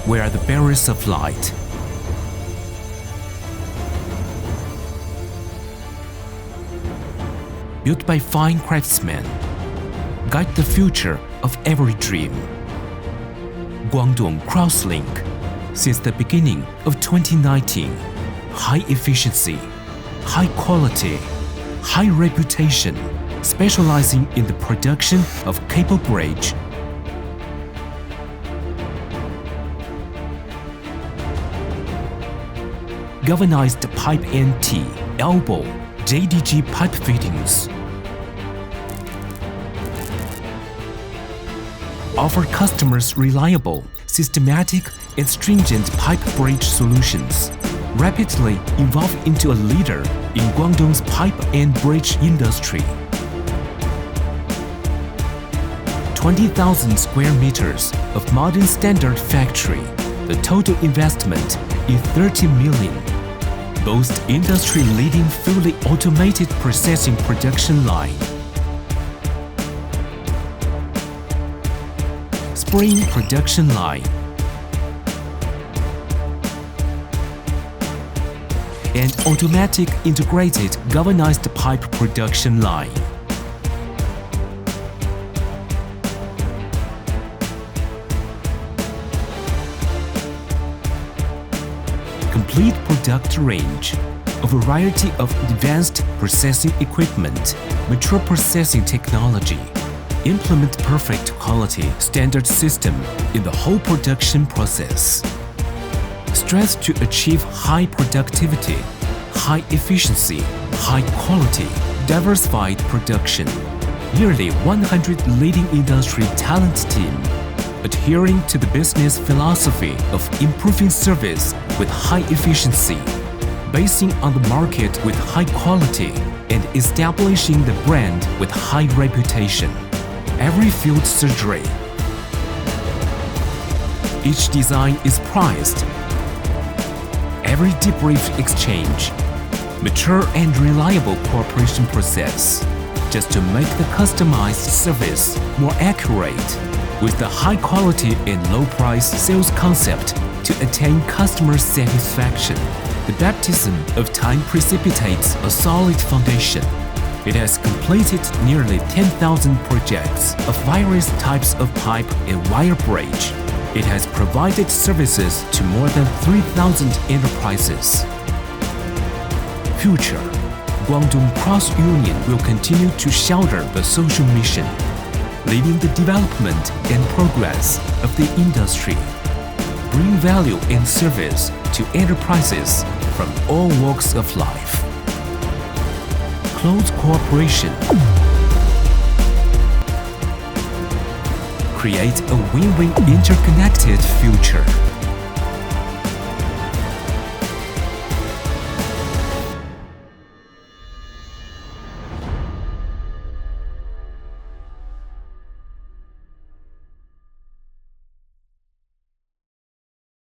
where the barriers of light. Built by fine craftsmen, guide the future of every dream. Guangdong Kualian, since the beginning of 2019, high efficiency, high quality, high reputation, specializing in the production of cable bridge, galvanized pipe NT, elbow, JDG pipe fittings. Offer customers reliable, systematic, and stringent pipe bridge solutions. Rapidly evolve into a leader in Guangdong's pipe and bridge industry. 20,000 square meters of modern standard factory. The total investment is 30 million. Boast industry-leading fully automated processing production line. Spring production line. And automatic integrated galvanized pipe production line. Complete product range, a variety of advanced processing equipment, mature processing technology, implement perfect quality standard system in the whole production process. Stress to achieve high productivity, high efficiency, high quality, diversified production. Nearly 100 leading industry talent team, adhering to the business philosophy of improving service with high efficiency, basing on the market with high quality, and establishing the brand with high reputation. Every field surgery. Each design is priced. Every debrief exchange. Mature and reliable cooperation process, just to make the customized service more accurate, with the high quality and low price sales concept to attain customer satisfaction. The baptism of time precipitates a solid foundation. It has completed nearly 10,000 projects of various types of pipe and wire bridge. It has provided services to more than 3,000 enterprises. Future, Guangdong Kualian will continue to shoulder the social mission, leading the development and progress of the industry. Bring value and service to enterprises from all walks of life. Close cooperation. Create a win-win interconnected future.